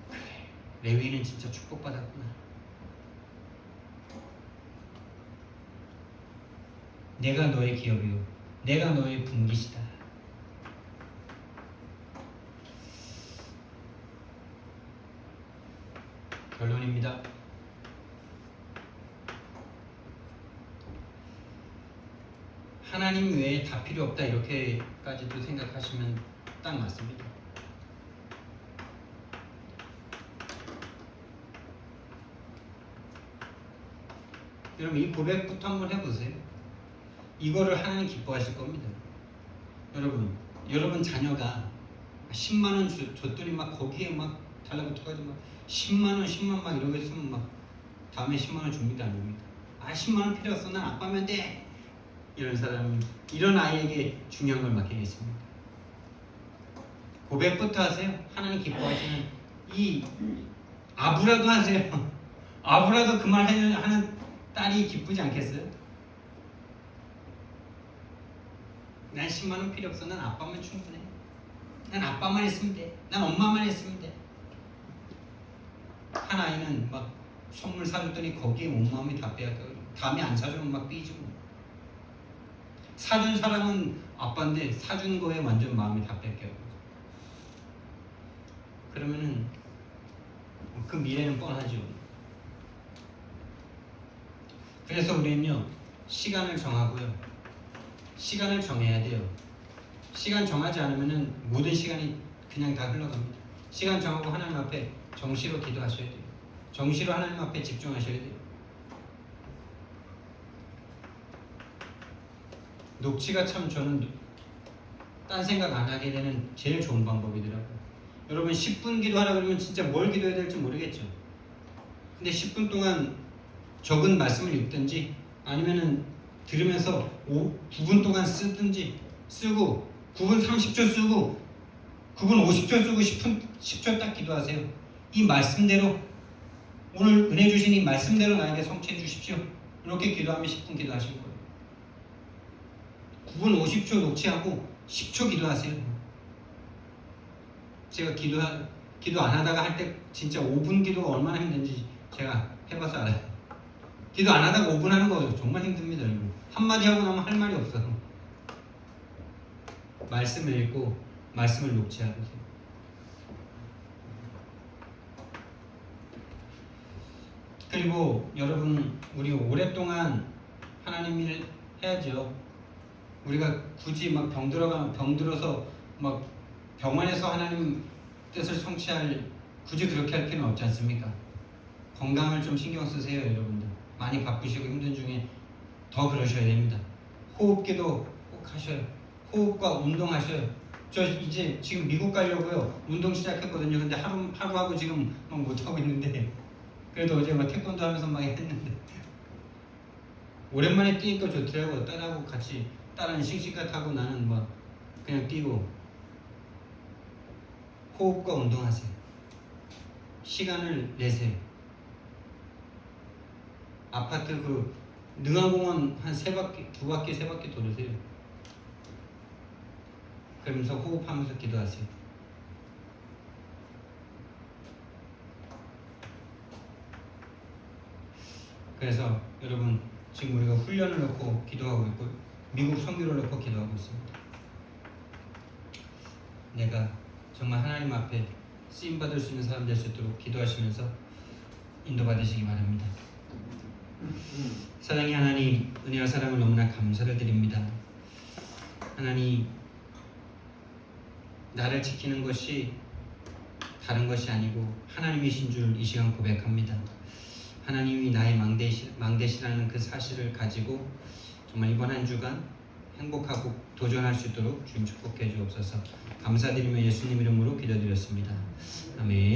그래, 레위는 진짜 축복받았구나. 내가 너의 기업이요, 내가 너의 분깃이다. 결론입니다. 하나님 외에 다 필요 없다, 이렇게까지도 생각하시면 딱 맞습니다. 여러분, 이 고백부터 한번 해보세요. 이거를 하나님 기뻐하실 겁니다. 여러분 자녀가 10만 원 줬더니 막 거기에 막 달라붙어가지고 막 10만 원, 10만 막 이러고 있으면 막 다음에 10만 원 줍니다, 안 줍니까? 10만 원 필요 없어, 난 아빠면 돼. 이런 아이에게 중요한 걸 맡기겠습니다. 고백부터 하세요. 하나님 기뻐하시는 이 아부라도 하세요. 아부라도 그 말 하는 딸이 기쁘지 않겠어요? 난 10만 원 필요 없어. 난 아빠만 충분해. 난 아빠만 있으면 돼. 난 엄마만 있으면 돼. 한 아이는 막 선물 사줬더니 거기에 온 마음이 다 빼앗겨요. 다음에 안 사주면 막 삐지고. 사준 사람은 아빠인데 사준 거에 완전 마음이 다 뺏겨요. 그러면은 그 미래는 뻔하죠. 그래서 우리는요, 시간을 정하고요, 시간을 정해야 돼요. 시간 정하지 않으면은 모든 시간이 그냥 다 흘러갑니다. 시간 정하고 하나님 앞에 정시로 기도하셔야 돼요. 정시로 하나님 앞에 집중하셔야 돼요. 녹취가 참 저는 딴 생각 안 하게 되는 제일 좋은 방법이더라고요. 여러분 10분 기도하라 그러면 진짜 뭘 기도해야 될지 모르겠죠. 근데 10분 동안 적은 말씀을 읽든지 아니면은 들으면서 9분 동안 쓰든지 쓰고 9분 30초 쓰고 9분 50초 쓰고 10초 딱 기도하세요. 이 말씀대로 오늘 은혜 주신 이 말씀대로 나에게 성취해 주십시오. 이렇게 기도하면 10분 기도하신 거예요. 9분 50초 녹취하고 10초 기도하세요. 제가 기도 안 하다가 할 때 진짜 5분 기도가 얼마나 힘든지 제가 해봐서 알아요. 기도 안 하다가 5분 하는 거 정말 힘듭니다. 한마디 하고 나면 할 말이 없어요. 말씀을 읽고 말씀을 녹취하세요. 그리고 여러분, 우리 오랫동안 하나님 일을 해야죠. 우리가 굳이 막 병들어서 막 병원에서 하나님 뜻을 성취할, 굳이 그렇게 할 필요는 없지 않습니까? 건강을 좀 신경 쓰세요, 여러분들. 많이 바쁘시고 힘든 중에 더 그러셔야 됩니다. 호흡기도 꼭 하셔요. 호흡과 운동하셔요. 저 이제 지금 미국 가려고요. 운동 시작했거든요. 근데 하루하고 지금 막 못하고 있는데, 그래도 어제 막 태권도 하면서 막 했는데, 오랜만에 뛰니까 좋더라고요. 딸하고 같이, 딸은 씩씩하 타고 나는 막 그냥 뛰고. 호흡과 운동하세요. 시간을 내세요. 아파트 그 능화공원 한 3바퀴, 2바퀴, 3바퀴 돌으세요. 그러면서 호흡하면서 기도하세요. 그래서 여러분, 지금 우리가 훈련을 놓고 기도하고 있고 미국 선교를 놓고 기도하고 있습니다. 내가 정말 하나님 앞에 쓰임받을 수 있는 사람 될 수 있도록 기도하시면서 인도받으시기 바랍니다. 사랑의 하나님, 은혜와 사랑을 너무나 감사를 드립니다. 하나님, 나를 지키는 것이 다른 것이 아니고 하나님이신 줄 이 시간 고백합니다. 하나님이 나의 망대시라는 그 사실을 가지고 정말 이번 한 주간 행복하고 도전할 수 있도록 주님 축복해 주옵소서. 감사드리며 예수님 이름으로 기도드렸습니다. 아멘.